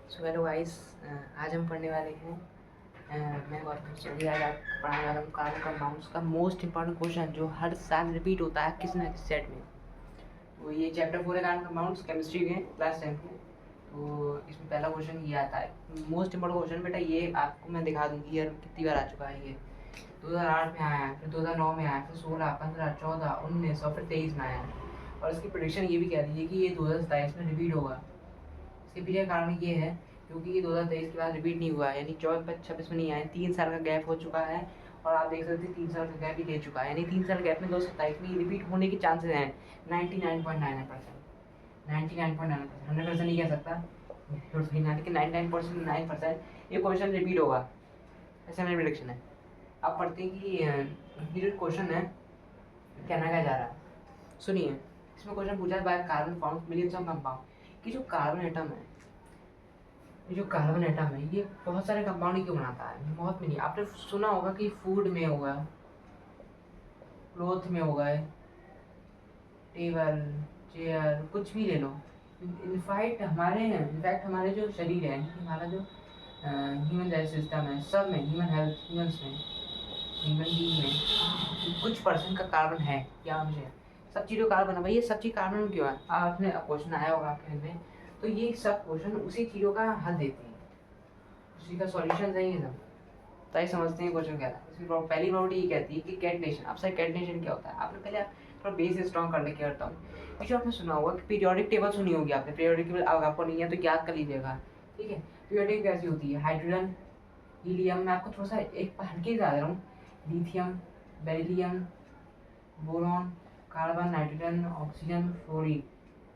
So hello guys, आज हम पढ़ने वाले हैं। मैं गौतम चौधरी। आज आपको पढ़ाने वाला हूँ कार्बन कंपाउंड्स का मोस्ट इंपॉर्टेंट क्वेश्चन जो हर साल रिपीट होता है किसी न किसी सेट में। तो ये चैप्टर 4 है कार्बन कंपाउंड्स, केमिस्ट्री के क्लास 10 के। तो इसमें पहला क्वेश्चन ये आता है, मोस्ट इंपॉर्टेंट क्वेश्चन। बेटा ये आपको मैं दिखा दूँगी ईयर कितनी बार आ चुका है। ये 2008 में आया है, फिर 2009 में आया, फिर 16, 15, 14, 19 और फिर 23 में आया है। और इसकी प्रेडिक्शन ये भी कह रही है कि ये 2027 में रिपीट होगा। इसके पीछे का कारण ये है क्योंकि ये 2023 के बाद रिपीट नहीं हुआ है, यानी 24-25-26 में नहीं आया, 3 साल का गैप हो चुका है। और आप देख सकते हैं 3 साल का गैप ही ले चुका है, यानी 3 साल गैप में 2027 में रिपीट होने के चांसेस हैं 99.99%। 99.9%, 100% नहीं कह सकता लेकिन 99.9% ये क्वेश्चन रिपीट होगा, ऐसा मेरी प्रेडिक्शन है। आप पढ़ते हैं कि ये जो क्वेश्चन है कहना क्या जा रहा है, सुनिए। इसमें क्वेश्चन पूछा है by carbon found millions of compound कि जो कार्बन एटम है, ये जो कार्बन एटम है ये बहुत सारे कंपाउंड क्यों बनाता है। बहुत में नहीं, आपने सुना होगा कि फूड में होगा, क्लोथ में होगा, टेबल, चेयर, कुछ भी ले लो। इनफैक्ट हमारे जो शरीर है, हमारा जो ह्यूमन सिस्टम है, सब में, ह्यूमन हेल्थ, ह्यूमन बीइंग में कुछ परसेंट का कार्बन है। क्या मुझे सब चीज़ों कार्बन है भाई, ये सब चीज़ कार्बन क्यों है? आपने क्वेश्चन आया होगा आपके में, तो ये सब क्वेश्चन उसी चीज़ों का हल देते हैं, उसी का सॉल्यूशन है ये सब। तो समझते हैं क्वेश्चन क्या था। इसकी पहली प्रॉपर्टी ये कहती है कि कैटनेशन। अब सर कैटनेशन क्या होता है? आपने पहले थोड़ा बेस स्ट्रॉन्ग करने की करता हूँ। जो आपने सुना होगा कि पीरियोडिक टेबल सुनी होगी आपने। पीरियोडिक टेबल अगर आपको नहीं है तो याद कर लीजिएगा, ठीक है। पीरियोडिक कैसी होती है? हाइड्रोजन, हीलियम, मैं आपको थोड़ा सा एक हल्के से आ रहा हूँ, lithium, beryllium, boron, carbon, nitrogen, oxygen, fluorine,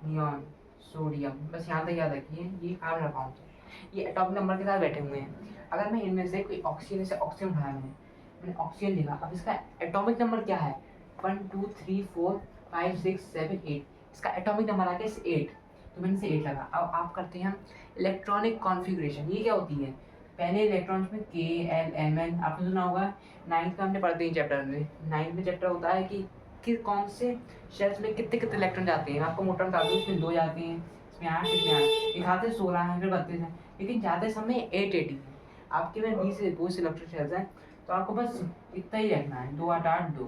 neon, sodium. बस यहाँ तक याद रखिए, ये कार्बन कंपाउंड है, ये एटॉमिक नंबर के साथ बैठे हुए हैं। अगर मैं इनमें से कोई ऑक्सीजन, जैसे ऑक्सीजन उठाया मैंने ऑक्सीजन लिखा, अब इसका एटॉमिक नंबर क्या है? 1 2 3 4 5 6 7 8, इसका एटॉमिक नंबर आ गया 8, तो मैंने से 8 लगा। अब आप करते हैं हम इलेक्ट्रॉनिक कॉन्फ़िगरेशन। ये क्या होती है? पहले इलेक्ट्रॉन्स में के, एल, एम, एन, आपने सुना होगा, 9th में हमने पढ़ते हैं चैप्टर में। 9th में चैप्टर होता है कि कौन से शेल्स में कितने कितने इलेक्ट्रॉन जाते हैं। आपको मोटा बता दूँ, इसमें 2 जाते हैं, इसमें 8, इसमें 8, दिखाते 16 हैं, फिर 32 हैं, लेकिन जाते समय 880 है। आपके में 20 इलेक्ट्रॉन शेल्स हैं, तो आपको बस इतना ही रखना है, 2 8 8 2,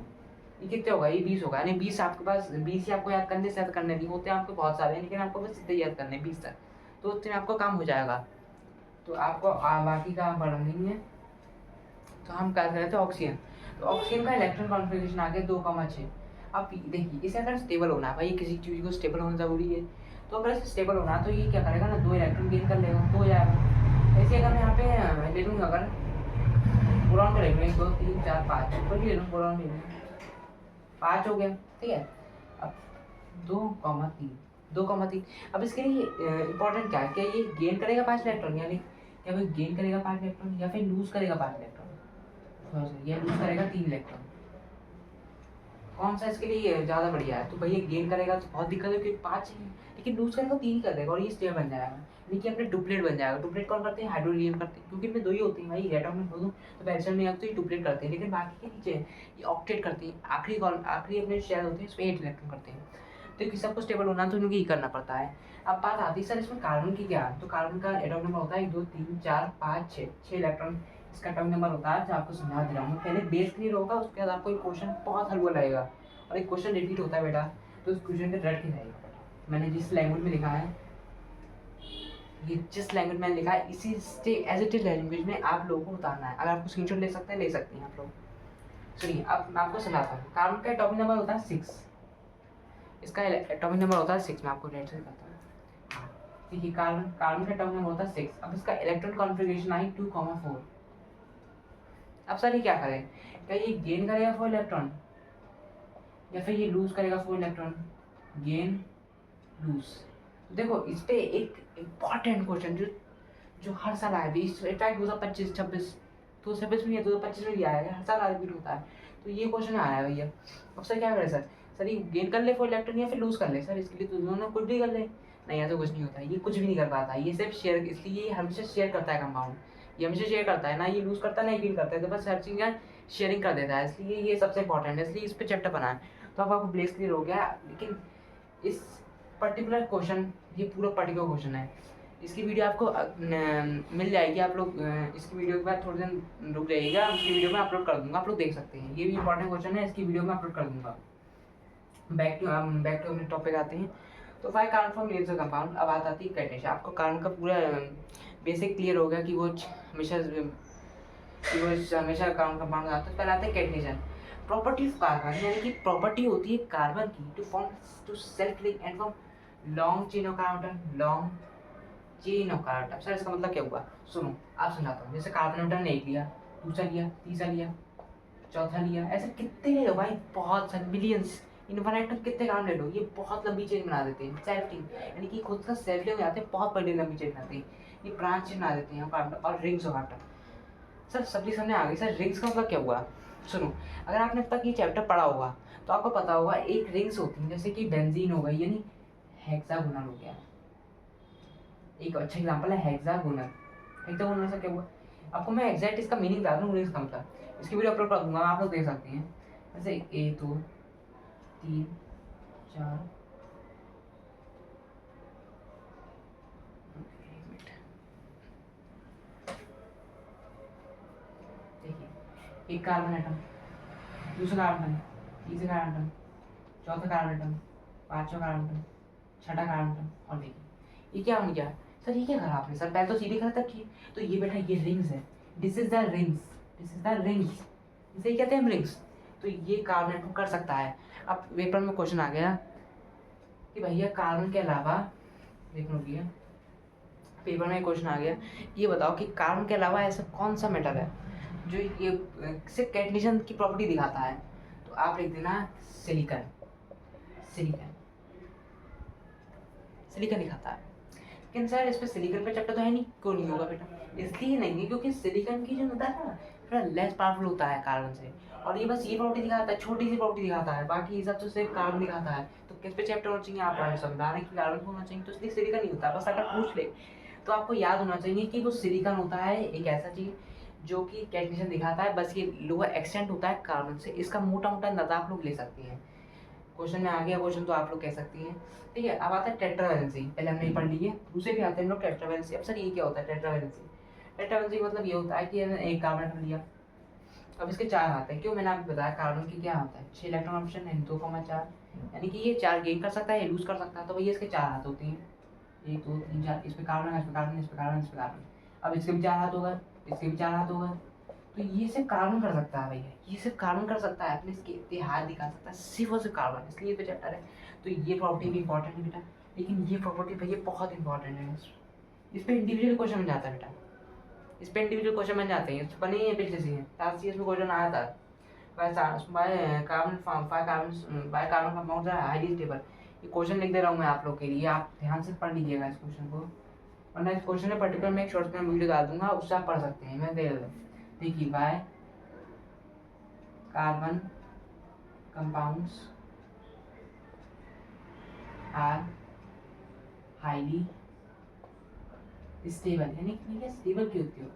ये कितने होगा? ये 20 होगा। यानी 20 आपके पास, 20 ही आपको याद करने से करने नहीं होते, आपको बहुत सारे, लेकिन आपको बस इतने याद करने 20 तक, तो उतने में आपको काम हो जाएगा। तो आपको बाकी का पढ़ना नहीं है। तो हम क्या कर रहे थे? ऑक्सीजन। तो ऑक्सीजन का इलेक्ट्रॉन कॉन्फ़िगरेशन आ गया 2,6। अब देखिए, इसे अगर स्टेबल होना है भाई, किसी चीज़ को स्टेबल होना ज़रूरी है, तो अगर इसे स्टेबल होना है तो ये क्या करेगा ना, 2 इलेक्ट्रॉन गेन कर लेगा, तो हो जाएगा। ऐसे अगर मैं यहाँ पे ले लूँगा, अगर बोरॉन को ले लूँ, 1 2 3 4 5, कोई भी ले लूँ, बोरॉन ले लूँ, 5 हो गया, ठीक है। अब 2,3, 2,3। अब इसके लिए इंपॉर्टेंट क्या है? क्या ये गेन करेगा 5 इलेक्ट्रॉन, यानी क्या वो गेन करेगा 5 इलेक्ट्रॉन, या फिर लूज करेगा 5 इलेक्ट्रॉन? ये लूज करेगा 3 इलेक्ट्रॉन। कौन सा इसके लिए ज़्यादा बढ़िया है? तो भैया गेन करेगा तो बहुत दिक्कत है क्योंकि 5 है, लेकिन लूज करेगा 3 ही कर देगा और ये स्टेबल बन जाएगा, यानी कि अपने डुप्लेट बन जाएगा। डुप्लेट कौन करते हैं? हाइड्रोजन करते हैं, क्योंकि इनमें 2 ही होते हैं भाई। एटॉम में बोलूँ तो पेरिसों में तो ये डुप्लेट करते हैं, लेकिन बाकी के नीचे ये ऑक्टेट करते हैं। आखिरी अपने शेल होते हैं, इसमें 8 इलेक्ट्रॉन करते हैं। तो कि सबको स्टेबल होना तो इनको ये करना पड़ता है। अब बात आती है सर इसमें कार्बन की क्या? तो कार्बन का एटॉमिक नंबर होता है 1 2 3 4 5 6 इलेक्ट्रॉन इसका एटॉमिक नंबर होता है, जो आपको समझा दे रहा हूँ। पहले बेस क्लियर होगा, उसके बाद आपको एक क्वेश्चन बहुत हल्का लगेगा, और एक क्वेश्चन रिपीट होता है बेटा, तो उस क्वेश्चन का रट के रहेगा। मैंने जिस लैंग्वेज में लिखा है, ये जिस लैंग्वेज में लिखा है, इसी एज इट इज लैंग्वेज में आप लोगों को उतारना है। अगर आपको स्क्रीनशॉट ले सकते हैं, ले सकते हैं आप लोग। सुनिए, अब मैं आपको समझाता हूँ। कार्बन का एटॉमिक नंबर होता है 6, इसका एटॉमिक नंबर होता है 6। मैं आपको रेड से बताता हूँ, देखिए कार्बन का एटॉमिक नंबर होता है 6। अब इसका इलेक्ट्रॉन कॉन्फ़िगरेशन आई 2,4। अब सर ये क्या करें? क्या ये गेन करेगा 4 इलेक्ट्रॉन, या फिर ये लूज करेगा 4 इलेक्ट्रॉन? Gain, loose. देखो इस पे एक इम्पॉर्टेंट क्वेश्चन जो हर साल आया, 20 इनफैक्ट 2025 26, 2026 में, 2025 में भी आया है, हर साल रिपीट होता है। तो ये क्वेश्चन आया है भैया। अब सर क्या करें? सर ये गेन कर ले 4 इलेक्ट्रॉन या फिर लूज कर ले? सर इसके लिए तो दोनों कुछ भी कर ले। नहीं, ऐसा कुछ नहीं होता, ये कुछ भी नहीं कर पाता, ये सिर्फ शेयर, इसलिए ये हमेशा शेयर करता है कंपाउंड। ये हमेशा शेयर करता है, ना ये लूज करता है ना ये गेन करता है, तो बस हर चीज़ शेयरिंग कर देता है, इसलिए ये सबसे इंपॉर्टेंट है, इसलिए इस पर चैप्टर बना है। तो अब आपको क्लियर हो गया। लेकिन इस पर्टिकुलर क्वेश्चन, ये पूरा पर्टिकुलर क्वेश्चन है, इसकी वीडियो आपको मिल जाएगी। आप लोग इसकी वीडियो के बाद थोड़े दिन रुक जाइएगा, उसकी वीडियो में अपलोड कर दूंगा, आप लोग देख सकते हैं। ये भी इंपॉर्टेंट क्वेश्चन है, इसकी वीडियो में अपलोड कर दूंगा। बैक टू अपने टॉपिक आते हैं। तो five carbon form larger compound. अब बात आती है कैटनेशन। आपको कार्बन का पूरा बेसिक क्लियर हो गया कि वो हमेशा कार्बन कंपाउंड आता है। पहले आता है कैटनेशन। प्रॉपर्टी ऑफ कार्बन, यानी कि प्रॉपर्टी होती है कार्बन की to form to self link and form long chain of carbon. Long chain of carbon. Sir इसका मतलब क्या हुआ, सुनो आप समझाता हूँ। जैसे कार्बन एटम ने एक लिया, दूसरा लिया, तीसरा लिया, चौथा लिया, ऐसे कितने ले लो भाई, बहुत सारे मिलियंस, इनफाइनाइट तक कितने कार्बन ले लो, ये बहुत लंबी चेन बना देते हैं। सेल्फ लिंक यानी कि खुद का सेल्फ लिंक हो जाते हैं, बहुत बड़ी लंबी चेन बनाते हैं, ये ब्रांच चेन बना देते हैं कार्बन। और रिंग्स ऑफ कार्बन। सर सब्जी सामने आ गई। सर रिंग्स का मतलब क्या हुआ, सुनो अगर आपने अब तक ये चैप्टर पढ़ा होगा तो आपको पता होगा एक रिंग्स होती है, जैसे कि बेंजीन हो गई, यानी हेक्सागोनल हो गया। एक अच्छा एग्जांपल है हेक्सागोनल। हेक्सागोनल से क्या हुआ, आपको मैं एग्जैक्ट इसका मीनिंग बता दूँ, रिंग्स का मतलब। इसकी वीडियो अपलोड कर दूंगा, आप लोग देख सकते हैं। जैसे 1 2 3 4 देखिए, एक कार्बन एटम, दूसरा कार्बन, तीसरा कार्बन एटम, चौथा कार्बन एटम, पांचवा कार्बन एटम, छठा कार्बन एटम। और देखिए ये क्या बन गया। सर ये क्या करा आपने, सर पहले तो सीधे करा तब ठीक। तो ये बेटा ये रिंग्स है, this is the rings, this is the rings, इसे ही कहते हैं हम रिंग्स। तो ये कार्बन एटम कर सकता है। अब पेपर में क्वेश्चन आ गया कि भैया कार्बन के अलावा, देख लो भैया पेपर में क्वेश्चन आ गया, ये बताओ कि कार्बन के अलावा ऐसा कौन सा मेटल है जो ये सिर्फ कैटनेशन की प्रॉपर्टी दिखाता है। तो आप लिख देना सिलिकॉन। सिलिकॉन सिलिकॉन दिखाता है। लेकिन सर इस पे सिलिकॉन पे चैप्टर तो है नहीं, क्यों नहीं होगा बेटा, इसलिए नहीं है क्योंकि सिलिकॉन की जो होता है ना थोड़ा लेस पावरफुल होता है कार्बन से, और ये बस ये प्रॉपर्टी दिखाता है, छोटी सी प्रॉपर्टी दिखाता है, बाकी ये सब तो सिर्फ कार्बन दिखाता है। तो किस पे चैप्टर होना चाहिए, आप समझा रहे हैं कि कार्बन होना चाहिए, तो इसलिए सिलिकॉन नहीं होता। बस अगर पूछ ले तो आपको याद होना चाहिए कि वो सिलिकॉन होता है एक ऐसा चीज जो कि कैटनेशन दिखाता है, बस ये लोअर एक्सटेंट होता है कार्बन से। इसका मोटा मोटा अंदाजा आप लोग ले सकते हैं। क्वेश्चन में आ गया क्वेश्चन तो आप लोग कह सकती हैं। ठीक है, अब आता है टेट्रावैलेंसी। पहले हमने पढ़ ली है, दूसरे भी आते हैं हम लोग टेट्रावैलेंसी। अब सर ये क्या होता है टेट्रावैलेंसी। टेट्रावैलेंसी मतलब ये होता है कि एक कार्बन एटम लिया, अब इसके 4 हाथ हैं। क्यों, मैंने आपको बताया कार्बन के क्या हाथ है, 6 इलेक्ट्रॉन ऑप्शन है, 2,4, यानी कि ये 4 गेन कर सकता है, लूज कर सकता है। तो भैया इसके 4 हाथ होते हैं, 1 2 3 4, इस पे कार्बन है, इस पे कार्बन, इस पे कार्बन, इस पे कार्बन। अब इसके भी 4 हाथ होगा, इसके भी 4 हाथ होगा। तो ये सिर्फ कार्बन कर सकता है भैया, ये सिर्फ कार्बन कर सकता है, अपने इसके इतिहास दिखा सकता है सिर्फ और सिर्फ कार्बन, इसलिए तो चैप्टर है। तो ये प्रॉपर्टी भी इंपॉर्टेंट है बेटा, लेकिन ये प्रॉपर्टी भैया बहुत इंपॉर्टेंट है। इस पर इंडिविजुअल क्वेश्चन बन जाता है बेटा, इस पर इंडिविजुअल क्वेश्चन बन जाते हैं, बने ही है पिछले से। लास्ट ईयर में क्वेश्चन आया था why carbon compounds are highly stable. ये क्वेश्चन लिख दे रहा हूँ मैं आप लोग के लिए, आप ध्यान से पढ़ लीजिएगा इस क्वेश्चन को, वरना इस क्वेश्चन में पर्टिकुलर मैं एक शॉर्ट में वीडियो डाल दूंगा, उससे आप पढ़ सकते हैं। मैं दे देखिए why carbon compounds are highly stable, यानी कि स्टेबल क्यों होती है।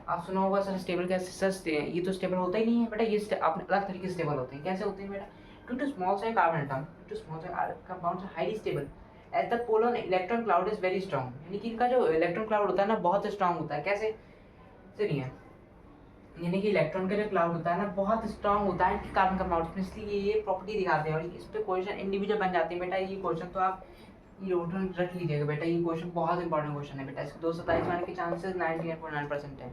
आप सुना होगा सर स्टेबल कैसे, सर ये तो स्टेबल होता ही नहीं है बेटा, ये अपने अलग तरीके से स्टेबल होते हैं। कैसे होते हैं बेटा, due to small size carbon atom, due to small size compounds are highly stable as the polar electron cloud is very strong, यानी कि इनका जो इलेक्ट्रॉन क्लाउड होता है ना बहुत स्ट्रांग होता है। कैसे, सुनिए, यानी कि इलेक्ट्रॉन का जो क्लाउड होता है ना बहुत स्ट्रांग होता है कार्बन कंपाउंड्स में, इसलिए ये प्रॉपर्टी दिखाते हैं। और इस पे क्वेश्चन इंडिविजुअल बन जाते हैं बेटा। ये क्वेश्चन तो आप ये रख लीजिएगा बेटा, ये क्वेश्चन बहुत इंपॉर्टेंट क्वेश्चन है बेटा, इसके 227 आने के चांसेस 99.9% है,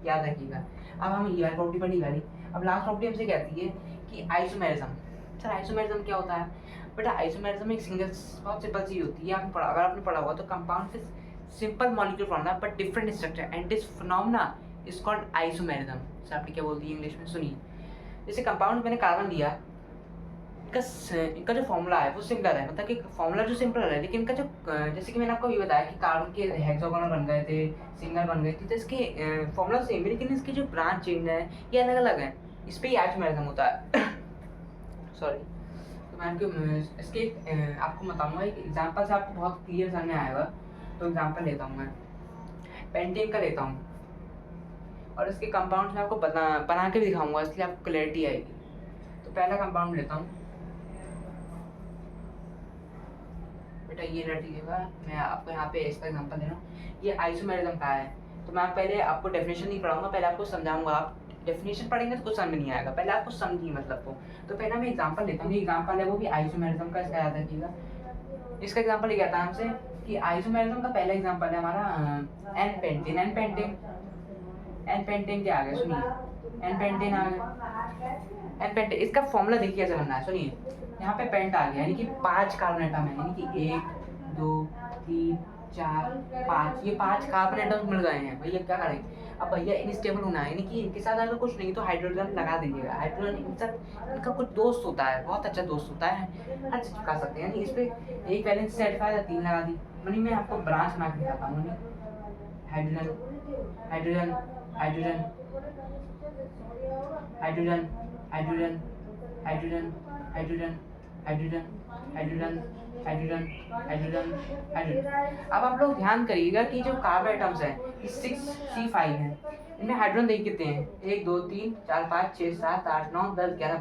याद रखिएगा। अब हम ये प्रॉपर्टी पढ़ी वाली। अब लास्ट प्रॉपर्टी हमसे कहती है कि आइसोमेरिज्म। सर आइसोमेरिज्म क्या होता है बेटा, आइसोमेरिज्म एक सिंगल बहुत सिंपल चीज होती है, आपने पढ़ा, अगर आपने पढ़ा हुआ तो कंपाउंड से simple molecule form but different structure and this phenomena is called isomerism. Sir आपने क्या बोलती है इंग्लिश में, सुनिए। जैसे कंपाउंड मैंने कार्बन लिया, इनका जो फॉर्मूला है वो सिंपल है, मतलब कि फॉर्मूला जो सिंपल है, लेकिन इनका जो जैसे कि मैंने आपको ये बताया कि कार्बन के हेक्सागोनल बन गए थे, सिंगल बन गए थे, तो इसके फॉर्मूला सेम है, लेकिन इसकी जो ब्रांच चेन है ये अलग अलग है। इस पर ही आइसोमेरिज्म होता है सॉरी। तो मैं आपको इसके आपको बताऊंगा एक एग्जांपल से, आपको बहुत क्लियर समझ में आएगा। तो एग्जांपल लेता हूँ मैं पेंटेन का लेता हूँ, और इसके कंपाउंड में आपको बना के भी दिखाऊंगा, इसलिए आपको क्लैरिटी आएगी। तो पहला कंपाउंड लेता हूँ, बेटा ये रटिएगा, मैं आपको यहाँ पे इसका एग्जांपल दे रहा हूँ। ये आइसोमेरिज्म का है, तो मैं पहले आपको डेफिनेशन नहीं पढ़ाऊंगा, पहले आपको समझाऊंगा। आप डेफिनेशन पढ़ेंगे तो कुछ समझ नहीं आएगा, पहले आपको समझिए मतलब को। तो पहले मैं एग्जांपल लेता हूँ, एग्जांपल है वो भी आइसोमेरिज्म का, इसका याद रखिएगा। इसका एग्जांपल ये कहता है हमसे कि आइसोमेरिज्म का पहला एग्जांपल है हमारा एन पेंटेन। एन पेंटेन क्या आ गया सुनिए, एन पेंटेन आ गया। एन पेंटेन इसका फॉर्मूला देखिए कैसे बनना है, सुनिए। यहाँ पे पेंट आ गया, यानी कि 5 कार्बन एटम है, यानी कि 1 2 3 4 5, ये 5 कार्बन एटम्स मिल गए हैं। भैया क्या करें अब, भैया इनस्टेबल होना है, यानी कि इनके साथ अगर कुछ नहीं तो हाइड्रोजन लगा दीजिएगा। हाइड्रोजन इनका कुछ दोस्त होता है, बहुत अच्छा दोस्त होता है, हर चीज चिपका सकते हैं। यानी इस पे एक वैलेंस सेटिफाई 3 लगा दी। मनी मैं आपको ब्रांच बना के दिखाता हूँ। Hydrogen hydrogen hydrogen hydrogen hydrogen hydrogen hydrogen hydrogen hydrogen hydrogen hydrogen hydrogen. अब आप लोग ध्यान करिएगा कि जो कार्बन एटम्स हैं ये 6C5 हैं, इनमें हाइड्रोजन देखिए कितने हैं, 1 2 3 4 5 6 7 8 9 10 11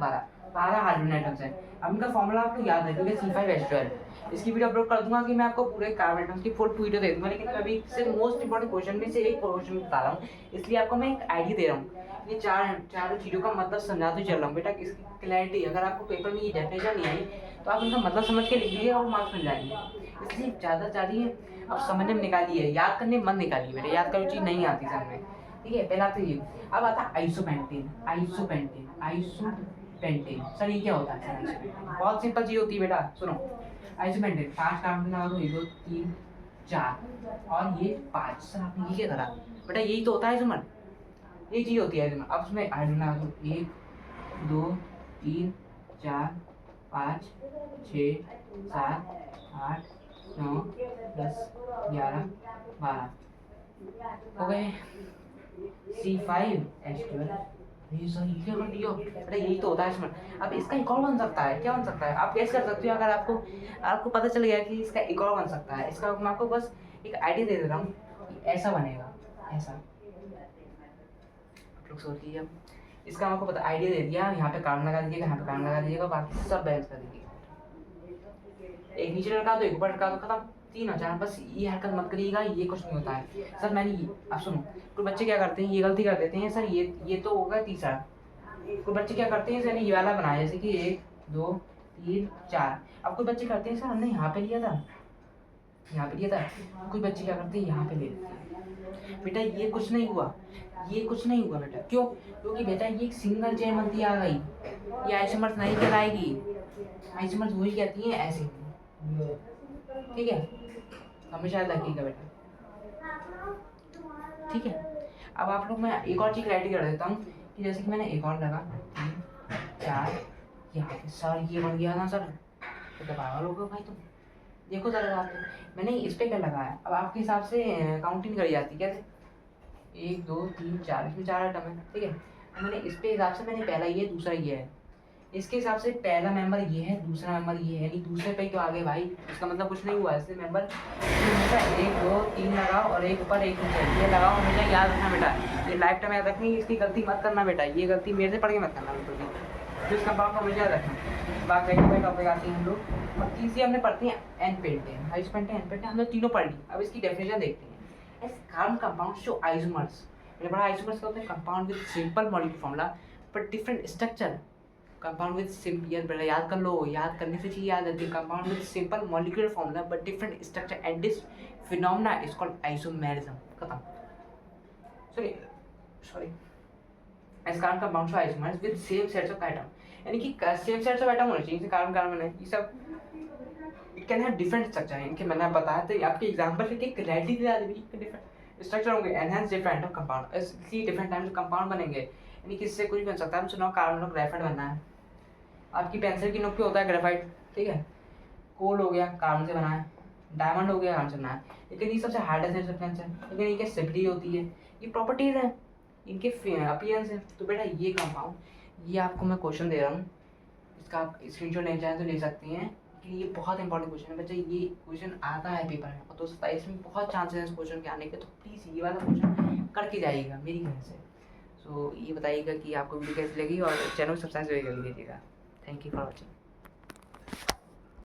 12 हाइड्रोजन एटम्स हैं। अब इनका फॉर्मूला आपको याद रखिएगा C5H12। इसकी वीडियो अपलोड कर दूंगा कि मैं आपको पूरे कार्बन एटम्स की फुल वीडियो दे दूंगा, लेकिन अभी सिर्फ मोस्ट इंपॉर्टेंट क्वेश्चन में से एक क्वेश्चन बता रहा हूँ, इसलिए आपको मैं एक आइडिया दे रहा हूँ। ये चारों चीज़ों का मतलब समझाते चल रहा हूँ बेटा, इसकी क्लैरिटी। अगर आपको पेपर में ये डेफिनेशन नहीं आई तो आप इनका मतलब समझ के लिख लीजिए और मार्क्स मिल जाएंगे। इसलिए ज़्यादा चाहिए अब समझने में निकालिए, याद करने में मत निकालिए बेटा, याद करो चीज़ नहीं आती समझ में, ठीक है। पहला तो ये। अब आता है आइसोपेंटेन। सर ये क्या होता है? बहुत सिंपल चीज़ होती है बेटा, सुनो। आइसोपेंटेन 5 कार्बन लगा दो, 1 2 3 4 और ये 5। सर आपने ये क्या करा बेटा? यही तो होता है आइसोमर, ये चीज़ होती है आइसोमर। अब उसमें हाइड्रोजन लगा दो, 1 2 3 4 5 6 7 8 9 10 11 12 हो गए। C5H12। ये सर ये क्या कर दिया बेटा? यही तो होता है इसमें। अब इसका एक और बन सकता है, क्या बन सकता है आप गैस कर सकते हो? अगर आपको पता चल गया कि इसका एक और बन सकता है, इसका मैं आपको बस एक आइडिया दे दे रहा हूँ कि ऐसा बनेगा, ऐसा। आप लोग सोचिए, अब इसका आपको पता आइडिया दे दिया, यहाँ पे कार्बन लगा दीजिएगा, यहाँ पे कार्बन लगा दीजिएगा, बाकी सब बैलेंस कर दीजिएगा। एक नीचे लगा दो, एक ऊपर लगा दो, खत्म। 3 और 4। बस ये हरकत मत करिएगा, ये कुछ नहीं होता है सर। मैंने ये अब सुनो, कोई बच्चे क्या करते हैं, ये गलती कर देते हैं सर। ये तो होगा तीसरा। कोई बच्चे क्या करते हैं सर, ये वाला बनाया जैसे कि 1 2 3 4। अब कोई बच्चे करते हैं सर हमने यहाँ पे लिया था, यहाँ पे लिया था। कोई बच्चे क्या करते हैं यहाँ पे ले लेते हैं। बेटा ये कुछ नहीं हुआ, ये कुछ नहीं हुआ बेटा। क्यों? क्योंकि बेटा ये एक सिंगल चेन बनती आ गई, ये आइसोमर्स नहीं कहलाएगी। आइसोमर्स वही कहती हैं ऐसे, ठीक है। हमेशा याद रखिएगा बेटा, ठीक है। अब आप लोग मैं एक और चीज़ क्लैरिटी कर देता हूँ कि जैसे कि मैंने एक और लगा 3 4 यहाँ पे सर ये बन गया ना सर, तो दबाव लोगे भाई तुम। देखो जरा आप, मैंने इस पे क्या लगाया। अब आपके हिसाब से काउंटिंग करी जाती है कैसे? 1 2 3 4, इसमें 4 आइटम है, ठीक है। मैंने इस पे हिसाब से मैंने पहला ये, दूसरा ये है। इसके हिसाब से पहला मेंबर ये है, दूसरा मेंबर ये है, नहीं दूसरे पे तो आगे भाई, इसका मतलब कुछ नहीं हुआ। इससे मेंबर हमेशा 1 2 3 लगाओ और एक ऊपर एक नीचे, ये लगाओ। हमेशा याद रखना बेटा, ये लाइफ टाइम याद रखनी, इसकी गलती मत करना बेटा। ये गलती मेरे से पढ़ के मत करना बिल्कुल भी, तो इसका बाप हमेशा याद रखना। बाकी कोई टॉपिक आती है हम लोग, और तीसरी हमने पढ़ती है n pentane, isopentane, n pentane, हम लोग तीनों पढ़ ली। अब इसकी डेफिनेशन देखते हैं। S carbon compound show isomers. मेरे बड़ा आइसोमर्स का होता है compound with simple molecular formula but different structure. Compound with simple, याद कर लो, याद करने से चीज़ याद आती है। Compound with simple molecular formula but different structure and this phenomena is called isomerism. खत्म। Sorry as carbon compound show isomers with same sets of atom, यानी कि सेम सेट्स ऑफ एटम होने चाहिए। जैसे कार्बन कार्बन है, ये सब it can have different structure है। इनके मैंने बताया तो आपके एग्जांपल से एक क्लैरिटी दिला दी कि डिफरेंट स्ट्रक्चर होंगे, एनहांस डिफरेंट ऑफ कंपाउंड, इसलिए डिफरेंट टाइप्स ऑफ कंपाउंड बनेंगे। यानी कि इससे कुछ भी बन सकता है। हम सुनाओ कार्बन और ग्रेफाइट बनना है, आपकी पेंसिल की नोक पे होता है ग्रेफाइट, ठीक है। कोल हो गया कार्बन से बना है, डायमंड हो गया कार्बन से बना है, लेकिन ये सबसे हार्डेस्ट सब्सटेंस है, लेकिन इनके स्टेबिलिटी होती है, ये प्रॉपर्टीज हैं, इनके अपीयरेंस है। तो बेटा ये कंपाउंड, ये आपको मैं क्वेश्चन दे रहा हूँ, इसका आप स्क्रीनशॉट लेना चाहें तो ले सकती हैं, लेकिन ये बहुत इंपॉर्टेंट क्वेश्चन है बच्चा। ये क्वेश्चन आता है पेपर में और 2027 में बहुत चांसेस हैं इस क्वेश्चन के आने के, तो प्लीज़ ये वाला क्वेश्चन करके जाइएगा मेरी घर से। सो ये बताइएगा कि आपको वीडियो कैसी लगी और चैनल को सब्सक्राइब कर लीजिएगा। Thank you for watching.